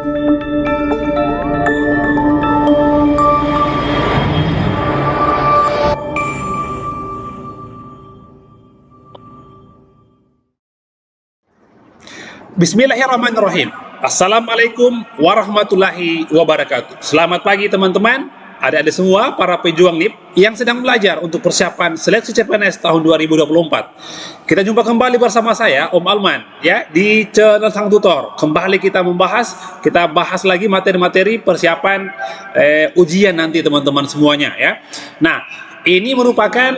Bismillahirrahmanirrahim. Assalamualaikum warahmatullahi wabarakatuh. Selamat pagi teman-teman, adik-adik semua, para pejuang NIP yang sedang belajar untuk persiapan seleksi CPNS tahun 2024. Kita jumpa kembali bersama saya, Om Alman, ya, di channel Sang Tutor. Kembali kita bahas lagi materi-materi persiapan ujian nanti teman-teman semuanya, ya. Nah, ini merupakan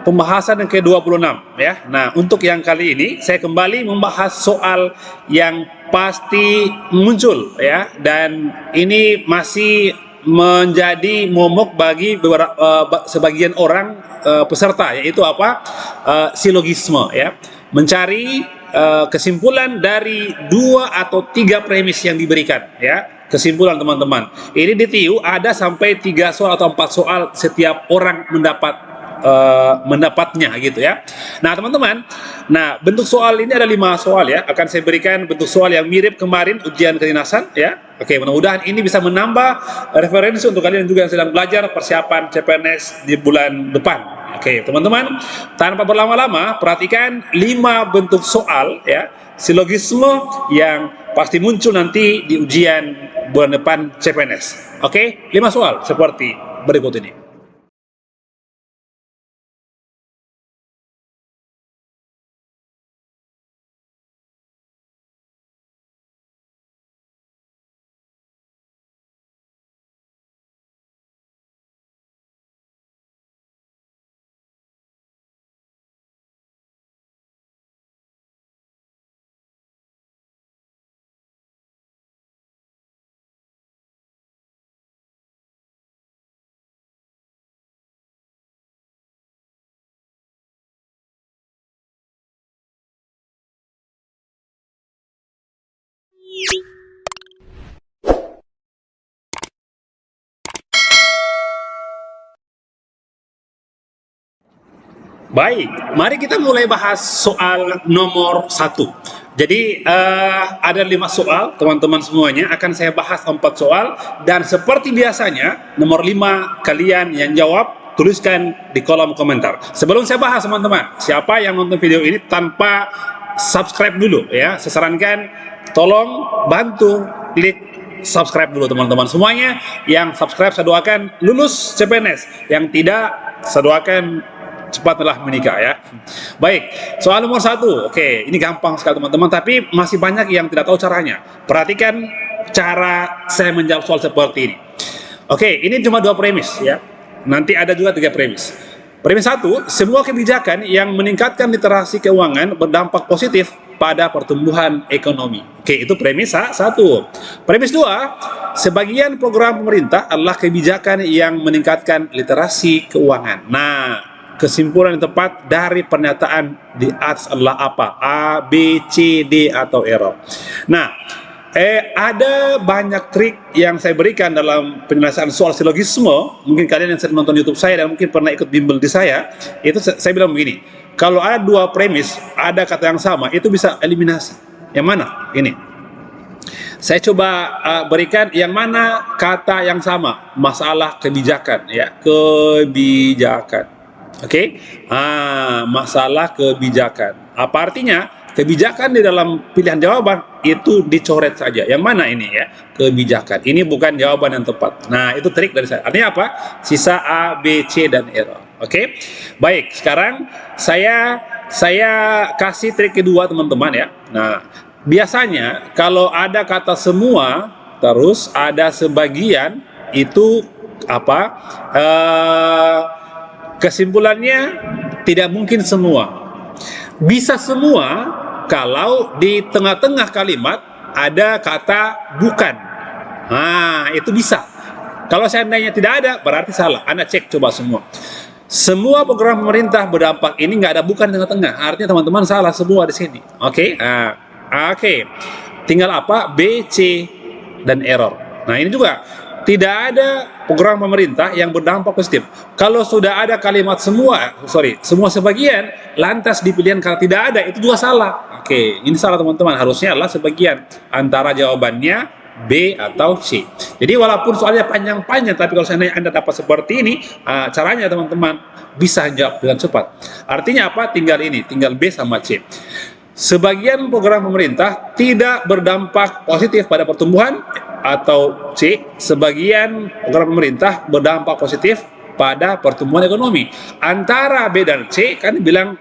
pembahasan yang ke-26 ya. Nah, untuk yang kali ini saya kembali membahas soal yang pasti muncul ya, dan ini masih menjadi momok bagi sebagian orang peserta, yaitu apa? Silogisme ya. Mencari kesimpulan dari 2 atau 3 premis yang diberikan ya. Kesimpulan teman-teman. Ini di TIU ada sampai 3 soal atau 4 soal setiap orang mendapatnya gitu ya. Nah teman-teman, nah bentuk soal ini ada 5 soal ya. Akan saya berikan bentuk soal yang mirip kemarin ujian kedinasan ya. Oke, mudah-mudahan ini bisa menambah referensi untuk kalian juga yang sedang belajar persiapan CPNS di bulan depan. Oke teman-teman, tanpa berlama-lama perhatikan 5 bentuk soal ya, silogisme yang pasti muncul nanti di ujian bulan depan CPNS. Oke, 5 soal seperti berikut ini. Baik, mari kita mulai bahas soal nomor 1. Jadi ada 5 soal, teman-teman semuanya. Akan saya bahas 4 soal, dan seperti biasanya nomor 5 kalian yang jawab tuliskan di kolom komentar. Sebelum saya bahas teman-teman, siapa yang nonton video ini tanpa subscribe dulu ya, saya sarankan tolong bantu klik subscribe dulu teman-teman semuanya. Yang subscribe saya doakan lulus CPNS, yang tidak saya doakan cepatlah menikah ya. Baik, soal nomor 1. Oke, ini gampang sekali teman-teman, tapi masih banyak yang tidak tahu caranya. Perhatikan cara saya menjawab soal seperti ini. Oke, ini cuma 2 premis ya. Nanti ada juga 3 premis. Premis 1, semua kebijakan yang meningkatkan literasi keuangan berdampak positif pada pertumbuhan ekonomi. Oke, itu premis 1. Premis 2, sebagian program pemerintah adalah kebijakan yang meningkatkan literasi keuangan. Nah, kesimpulan yang tepat dari pernyataan di atas adalah apa? A, B, C, D, atau error. Nah, ada banyak trik yang saya berikan dalam penyelesaian soal silogisme. Mungkin kalian yang sering nonton YouTube saya dan mungkin pernah ikut bimbel di saya, itu saya bilang begini, kalau ada 2 premis, ada kata yang sama, itu bisa eliminasi. Yang mana? Ini. Saya coba berikan yang mana kata yang sama, masalah kebijakan ya, kebijakan. Oke, masalah kebijakan. Apa artinya? Kebijakan di dalam pilihan jawaban itu dicoret saja. Yang mana ini ya? Kebijakan. Ini bukan jawaban yang tepat. Nah, itu trik dari saya. Artinya apa? Sisa A, B, C, dan error. Oke, baik. Sekarang saya kasih trik kedua teman-teman ya. Nah, biasanya kalau ada kata semua terus ada sebagian, itu apa? Kesimpulannya tidak mungkin semua. Bisa semua kalau di tengah-tengah kalimat ada kata bukan. Nah, itu bisa. Kalau seandainya tidak ada, berarti salah. Anda cek coba semua. Semua program pemerintah berdampak ini nggak ada bukan tengah-tengah. Artinya teman-teman salah semua di sini. Oke? Oke. Tinggal apa? B, C, dan error. Nah, ini juga tidak ada program pemerintah yang berdampak positif. Kalau sudah ada kalimat semua sebagian, lantas di pilihan kata tidak ada, itu juga salah. Oke, ini salah teman-teman. Harusnya adalah sebagian. Antara jawabannya B atau C. Jadi walaupun soalnya panjang-panjang, tapi kalau seandainya Anda dapat seperti ini, caranya teman-teman bisa jawab dengan cepat. Artinya apa? Tinggal B sama C. Sebagian program pemerintah tidak berdampak positif pada pertumbuhan, atau C, sebagian program pemerintah berdampak positif pada pertumbuhan ekonomi. Antara B dan C kan bilang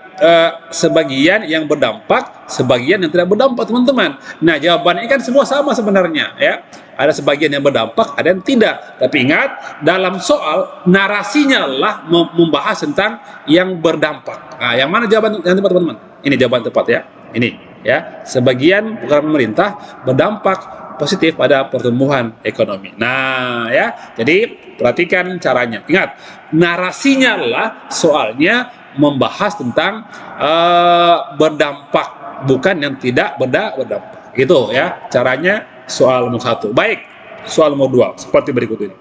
sebagian yang berdampak, sebagian yang tidak berdampak, teman-teman. Nah, jawabannya kan semua sama sebenarnya, ya. Ada sebagian yang berdampak, ada yang tidak. Tapi ingat, dalam soal narasinya lah membahas tentang yang berdampak. Nah, yang mana jawaban yang tepat, teman-teman? Ini jawaban tepat, ya. Ini, ya. Sebagian program pemerintah berdampak positif pada pertumbuhan ekonomi. Nah, ya, jadi perhatikan caranya. Ingat, narasinya lah soalnya membahas tentang berdampak, bukan yang tidak berdampak. Gitu ya, caranya soal nomor 1. Baik, soal nomor 2 seperti berikut ini.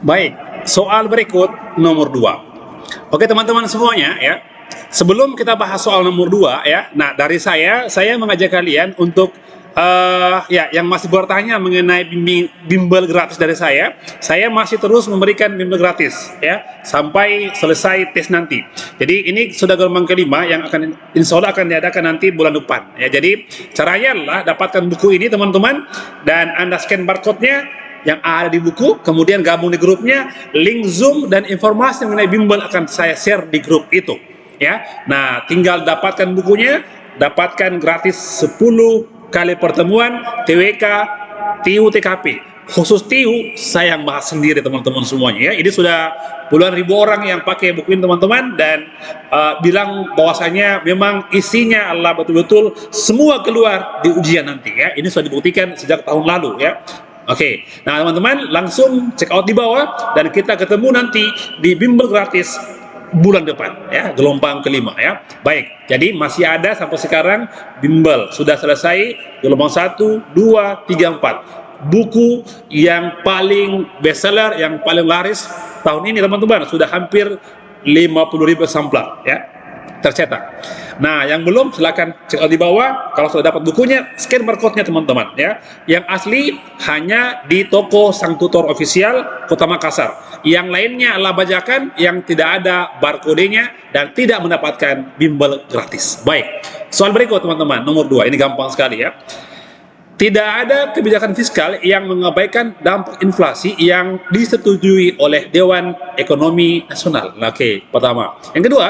Baik, soal berikut nomor 2. Oke, teman-teman semuanya, ya. Sebelum kita bahas soal nomor 2, ya. Nah, dari saya mengajak kalian untuk ya, yang masih bertanya mengenai bimbel gratis dari saya masih terus memberikan bimbel gratis, ya, sampai selesai tes nanti. Jadi ini sudah gelombang kelima yang akan insya Allah akan diadakan nanti bulan depan, ya. Jadi caranya adalah dapatkan buku ini, teman-teman, dan Anda scan barcode-nya yang ada di buku, kemudian gabung di grupnya, link Zoom dan informasi mengenai bimbel akan saya share di grup itu, ya. Nah, tinggal dapatkan bukunya, dapatkan gratis 10 kali pertemuan TWK, TIU, TKP. Khusus TIU saya yang bahas sendiri, teman-teman semuanya, ya. Ini sudah puluhan ribu orang yang pakai buku ini, teman-teman, dan bilang bahwasanya memang isinya Allah betul-betul semua keluar di ujian nanti, ya. Ini sudah dibuktikan sejak tahun lalu, ya. Oke, nah teman-teman langsung check out di bawah dan kita ketemu nanti di bimbel gratis bulan depan, ya, gelombang kelima, ya. Baik, jadi masih ada sampai sekarang bimbel sudah selesai gelombang 1, 2, 3, 4 buku yang paling bestseller, yang paling laris tahun ini, teman-teman, sudah hampir 50.000 sampler, ya, tercetak. Nah, yang belum silakan cek out di bawah. Kalau sudah dapat bukunya, scan barcode-nya, teman-teman, ya. Yang asli hanya di toko Sang Tutor Official Kota Makassar. Yang lainnya adalah bajakan yang tidak ada barcode-nya dan tidak mendapatkan bimbel gratis. Baik, soal berikut, teman-teman, nomor 2. Ini gampang sekali, ya. Tidak ada kebijakan fiskal yang mengabaikan dampak inflasi yang disetujui oleh Dewan Ekonomi Nasional. Oke, pertama. Yang kedua,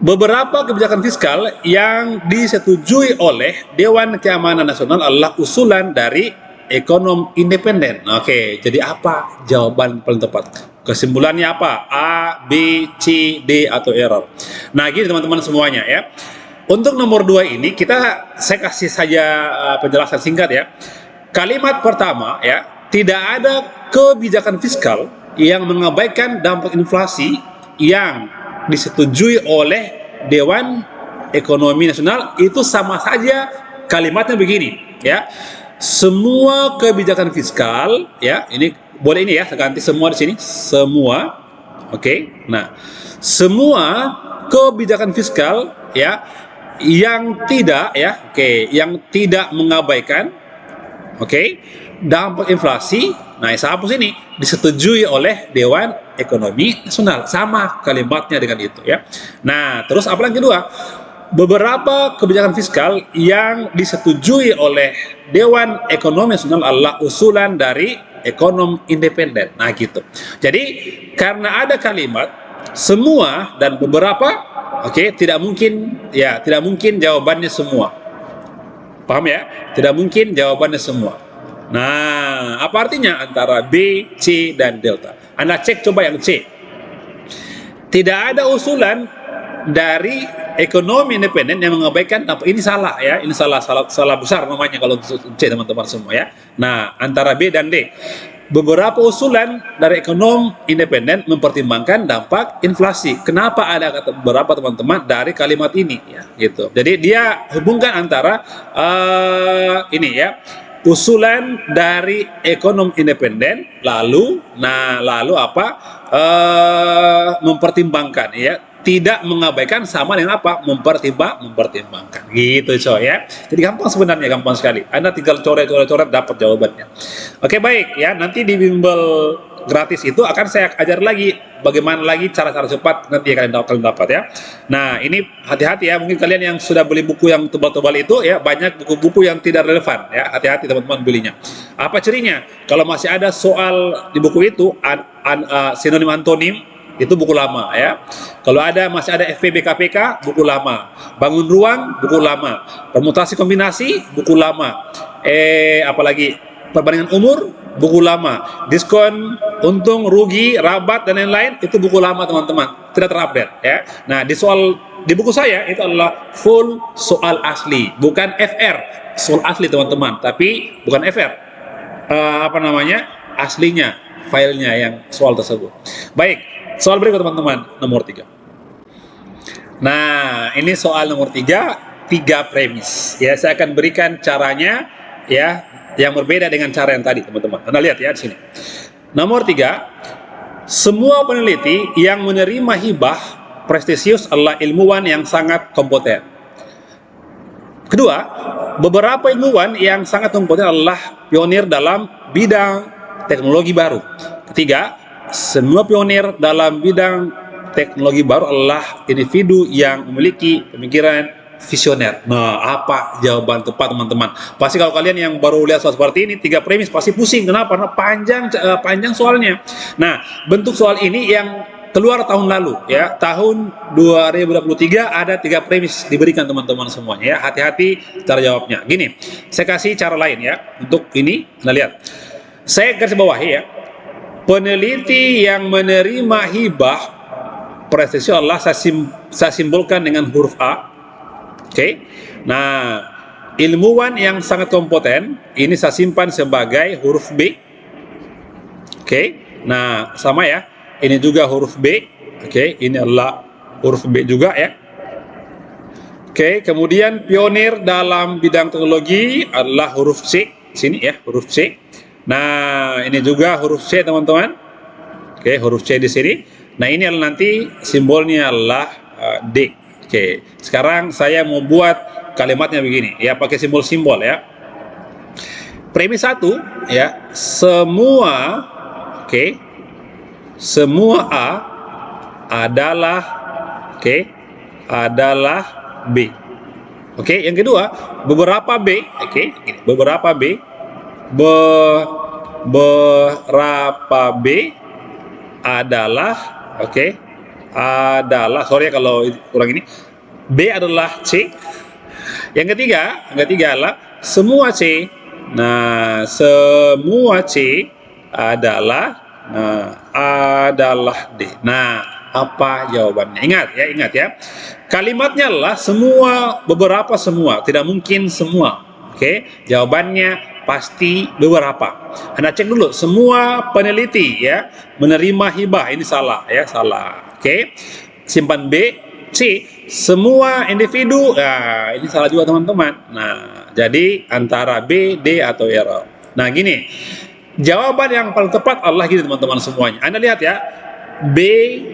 beberapa kebijakan fiskal yang disetujui oleh Dewan Keamanan Nasional adalah usulan dari ekonom independen. Oke, jadi apa jawaban paling tepat? Kesimpulannya apa? A, B, C, D, atau error? Nah, gini teman-teman semuanya, ya. Untuk nomor 2 ini saya kasih saja penjelasan singkat, ya. Kalimat pertama, ya, tidak ada kebijakan fiskal yang mengabaikan dampak inflasi yang disetujui oleh Dewan Ekonomi Nasional. Itu sama saja kalimatnya begini, ya. Semua kebijakan fiskal, ya, ini boleh ini, ya, saya ganti semua di sini, semua. Oke. Nah, semua kebijakan fiskal, ya, yang tidak, ya, yang tidak mengabaikan, dampak inflasi. Nah, saya hapus ini, disetujui oleh Dewan Ekonomi Nasional. Sama kalimatnya dengan itu, ya. Nah, terus apa yang kedua? Beberapa kebijakan fiskal yang disetujui oleh Dewan Ekonomi Nasional adalah usulan dari ekonom independen. Nah, gitu. Jadi, karena ada kalimat semua dan beberapa, tidak mungkin jawabannya semua. Paham, ya? Tidak mungkin jawabannya semua. Nah, apa artinya antara B, C, dan delta? Anda cek coba yang C. Tidak ada usulan dari ekonomi independen yang mengabaikan dampak. Ini salah, ya. Ini salah besar namanya kalau C, teman-teman semua, ya. Nah, antara B dan D. Beberapa usulan dari ekonom independen mempertimbangkan dampak inflasi. Kenapa ada kata beberapa, teman-teman, dari kalimat ini, ya, gitu. Jadi dia hubungkan antara ini, ya, usulan dari ekonom independen, lalu apa? Mempertimbangkan, ya, tidak mengabaikan sama dengan apa? Mempertimbangkan. Gitu coy ya. Jadi gampang sebenarnya, gampang sekali. Anda tinggal coret-coret dapat jawabannya. Oke, baik ya. Nanti di bimbel gratis itu akan saya ajar lagi bagaimana lagi cara-cara cepat nanti kalian dapat ya. Nah, ini hati-hati ya, mungkin kalian yang sudah beli buku yang tebal-tebal itu ya, banyak buku-buku yang tidak relevan ya. Hati-hati teman-teman belinya. Apa cirinya? Kalau masih ada soal di buku itu sinonim antonim, itu buku lama ya. Kalau masih ada FPB KPK, buku lama. Bangun ruang, buku lama. Permutasi kombinasi, buku lama. Apalagi perbandingan umur, buku lama. Diskon, untung, rugi, rabat dan lain-lain, itu buku lama teman-teman, tidak terupdate ya. Nah, di buku saya itu adalah full soal asli, bukan FR, soal asli teman-teman, tapi bukan FR. Aslinya, filenya yang soal tersebut. Baik, soal berikut teman-teman, nomor 3. Nah, ini soal nomor 3 premis. Ya, saya akan berikan caranya ya, yang berbeda dengan cara yang tadi, teman-teman. Anda lihat ya di sini. Nomor 3, semua peneliti yang menerima hibah prestisius adalah ilmuwan yang sangat kompeten. Kedua, beberapa ilmuwan yang sangat kompeten adalah pionir dalam bidang teknologi baru. Ketiga, semua pionir dalam bidang teknologi baru adalah individu yang memiliki pemikiran visioner. Nah, apa jawaban tepat teman-teman? Pasti kalau kalian yang baru lihat soal seperti ini, 3 premis pasti pusing. Kenapa? Karena panjang soalnya. Nah, bentuk soal ini yang keluar tahun lalu ya, tahun 2023 ada 3 premis diberikan teman-teman semuanya ya. Hati-hati cara jawabnya. Gini, saya kasih cara lain ya untuk ini. Nah, lihat. Saya garis bawahi ya. Peneliti yang menerima hibah prestisius adalah saya simbolkan dengan huruf A. Oke. Nah, ilmuwan yang sangat kompeten ini saya simpan sebagai huruf B. Oke. Nah, sama ya. Ini juga huruf B. Oke, ini adalah huruf B juga ya. Oke, kemudian pionir dalam bidang teknologi adalah huruf C. Sini ya, huruf C. Nah, ini juga huruf C teman-teman. Oke, huruf C di sini. Nah, ini adalah nanti simbolnya adalah D. Oke, sekarang saya mau buat kalimatnya begini ya, pakai simbol-simbol ya. Premis 1 ya, semua A adalah adalah B. Oke, yang kedua, beberapa B, beberapa B adalah sorry ya kalau kurang ini. B adalah C. Yang ketiga adalah semua C. Nah, semua C adalah D. Nah, apa jawabannya? Ingat ya. Kalimatnya adalah semua, beberapa, semua. Tidak mungkin semua. Oke, jawabannya pasti beberapa. Anda cek dulu, semua peneliti ya menerima hibah, ini salah ya, salah. Oke, simpan B. C, semua individu, nah ini salah juga teman-teman. Nah, jadi antara B, D atau error. Nah, gini, jawaban yang paling tepat adalah gini teman-teman semuanya. Anda lihat ya,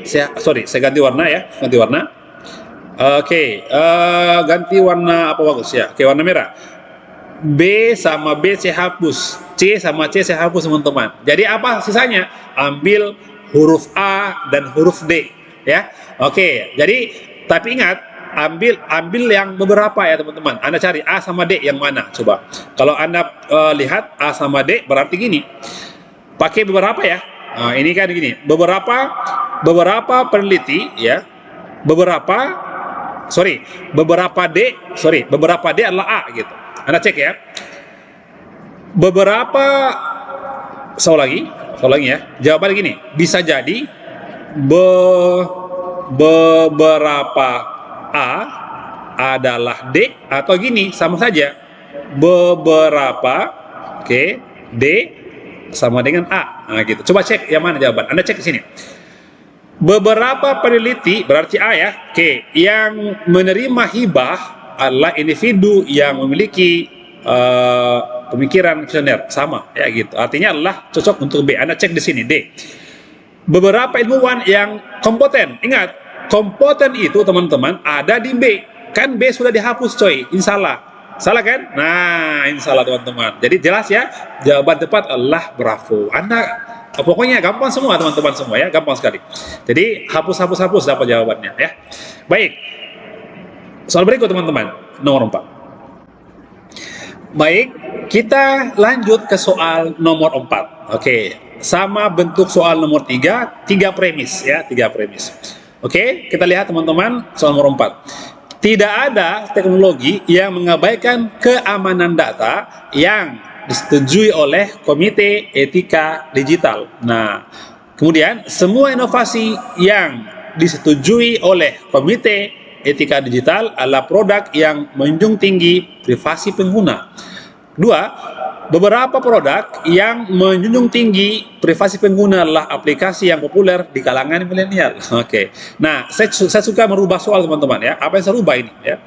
saya ganti warna ya, ganti warna. Oke, ganti warna apa bagus ya? Oke, warna merah. B sama B saya hapus, C sama C saya hapus teman-teman. Jadi apa sisanya? Ambil huruf A dan huruf D ya. Oke, jadi tapi ingat ambil yang beberapa ya teman-teman. Anda cari A sama D yang mana coba. Kalau Anda lihat A sama D berarti gini. Pakai beberapa ya. Nah, ini kan gini. Beberapa peneliti ya. Beberapa D adalah A gitu. Anda cek ya. Soal lagi ya. Jawabannya gini, bisa jadi beberapa A adalah D atau gini, sama saja. Beberapa D sama dengan A. Nah, gitu. Coba cek yang mana jawaban. Anda cek di sini. Beberapa peneliti berarti A ya. Yang menerima hibah adalah individu yang memiliki pemikiran visioner, sama ya gitu. Artinya adalah cocok untuk B. Anda cek di sini D. Beberapa ilmuwan yang kompeten. Ingat, komponen itu teman-teman ada di B. Kan B sudah dihapus coy, insya Allah. Salah kan? Nah, insya Allah teman-teman. Jadi jelas ya, jawaban tepat adalah bravo. Anda pokoknya gampang semua teman-teman semua ya, gampang sekali. Jadi hapus dapat jawabannya ya. Baik. Soal berikut teman-teman, nomor 4. Baik, kita lanjut ke soal nomor 4. Oke, sama bentuk soal nomor 3, 3 premis ya, 3 premis. Oke, kita lihat teman-teman soal nomor 4. Tidak ada teknologi yang mengabaikan keamanan data yang disetujui oleh Komite Etika Digital. Nah, kemudian semua inovasi yang disetujui oleh Komite Etika Digital adalah produk yang menjunjung tinggi privasi pengguna. 2. Beberapa produk yang menjunjung tinggi privasi pengguna adalah aplikasi yang populer di kalangan milenial. Oke. Nah, saya suka merubah soal teman-teman ya. Apa yang saya rubah ini ya?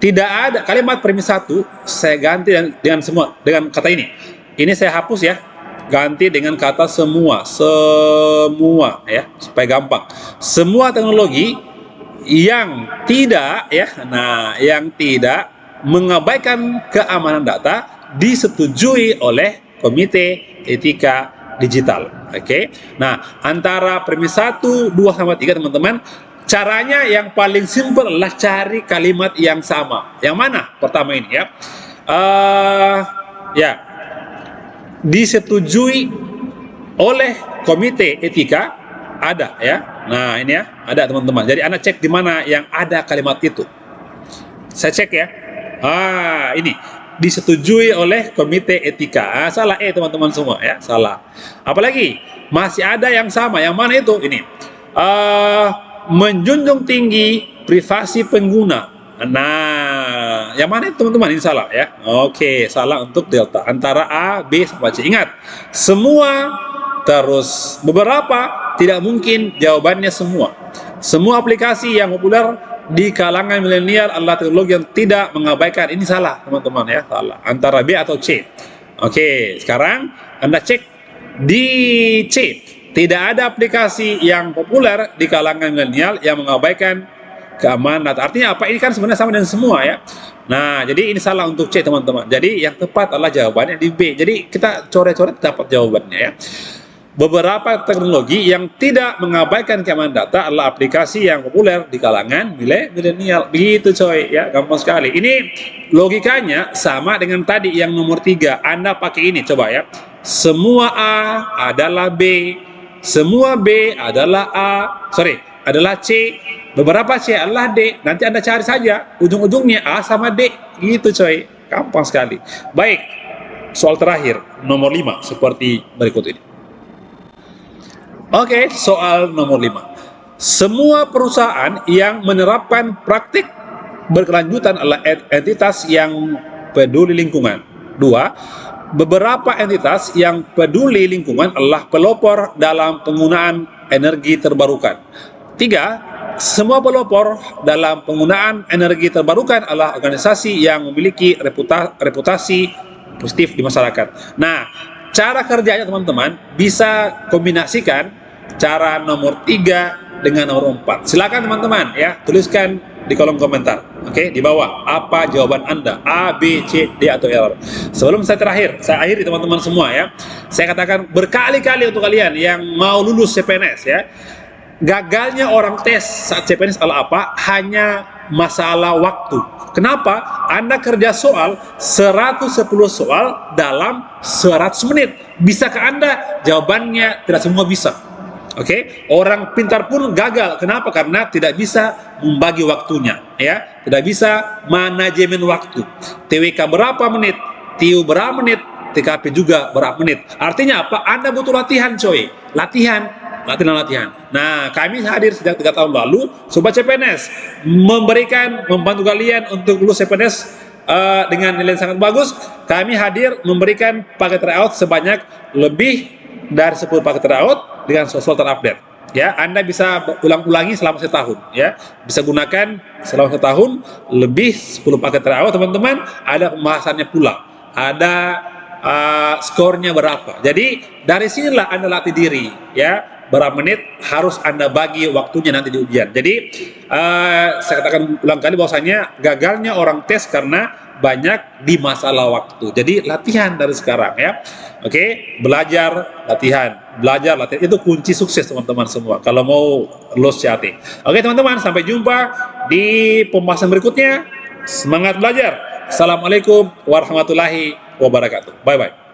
Tidak ada kalimat premis 1 saya ganti dengan kata ini. Ini saya hapus ya. Ganti dengan kata semua ya, supaya gampang. Semua teknologi yang tidak ya. Nah, yang tidak mengabaikan keamanan data disetujui oleh Komite Etika Digital. Oke. Nah, antara premis 1, 2 sama 3 teman-teman, caranya yang paling simpel adalah cari kalimat yang sama. Yang mana? Pertama ini ya. Ya. Disetujui oleh Komite Etika ada ya. Nah, ini ya, ada teman-teman. Jadi Anda cek di mana yang ada kalimat itu. Saya cek ya. Ini disetujui oleh Komite Etika. Salah teman-teman semua ya, salah. Apalagi masih ada yang sama. Yang mana itu? Ini menjunjung tinggi privasi pengguna. Nah, yang mana itu teman-teman? Ini salah ya. Oke, salah untuk delta antara A, B sama C. Ingat, semua terus beberapa tidak mungkin jawabannya semua. Semua aplikasi yang populer di kalangan milenial adalah teknologi yang tidak mengabaikan. Ini salah teman-teman ya, salah antara B atau C. Oke, sekarang Anda cek di C. Tidak ada aplikasi yang populer di kalangan milenial yang mengabaikan keamanan data. Artinya apa? Ini kan sebenarnya sama dengan semua ya. Nah, jadi ini salah untuk C teman-teman. Jadi yang tepat adalah jawabannya di B. Jadi kita coret-coret dapat jawabannya ya. Beberapa teknologi yang tidak mengabaikan keamanan data adalah aplikasi yang populer di kalangan milenial. Begitu coy ya, gampang sekali. Ini logikanya sama dengan tadi yang nomor 3. Anda pakai ini coba ya. Semua A adalah B, semua B adalah adalah C, beberapa C adalah D. Nanti Anda cari saja ujung-ujungnya A sama D. Gitu coy, gampang sekali. Baik, soal terakhir nomor 5 seperti berikut ini. Oke, soal nomor 5. Semua perusahaan yang menerapkan praktik berkelanjutan adalah entitas yang peduli lingkungan. 2. Beberapa entitas yang peduli lingkungan adalah pelopor dalam penggunaan energi terbarukan. 3. Semua pelopor dalam penggunaan energi terbarukan adalah organisasi yang memiliki reputasi positif di masyarakat. Nah, cara kerjanya teman-teman bisa kombinasikan cara nomor 3 dengan nomor 4. Silakan teman-teman ya, tuliskan di kolom komentar. Oke, di bawah apa jawaban Anda? A, B, C, D atau error. Sebelum saya akhiri teman-teman semua ya. Saya katakan berkali-kali untuk kalian yang mau lulus CPNS ya. Gagalnya orang tes saat CPNS adalah apa? Hanya masalah waktu. Kenapa? Anda kerja soal 110 soal dalam 100 menit. Bisakah Anda? Jawabannya tidak semua bisa. Oke, orang pintar pun gagal. Kenapa? Karena tidak bisa membagi waktunya, ya. Tidak bisa manajemen waktu. TWK berapa menit? TU berapa menit? TKP juga berapa menit? Artinya apa? Anda butuh latihan, coy. Latihan. Nah, kami hadir sejak 3 tahun lalu, Sobat CPNS, membantu kalian untuk lulus CPNS dengan nilai sangat bagus. Kami hadir memberikan paket tryout sebanyak lebih dari 10 paket tryout dengan soal terupdate. Ya, Anda bisa ulang-ulangi selama setahun. Ya, bisa gunakan selama setahun lebih 10 paket tryout, teman-teman. Ada pembahasannya pula. Ada skornya berapa. Jadi dari sinilah Anda latih diri, ya. berapa menit harus Anda bagi waktunya nanti di ujian. Jadi saya katakan ulang kali bahwasanya gagalnya orang tes karena banyak di masalah waktu. Jadi latihan dari sekarang ya. Oke, belajar, latihan itu kunci sukses teman-teman semua kalau mau lulus CAT. Oke teman-teman, sampai jumpa di pembahasan berikutnya. Semangat belajar. Assalamualaikum warahmatullahi wabarakatuh. Bye bye.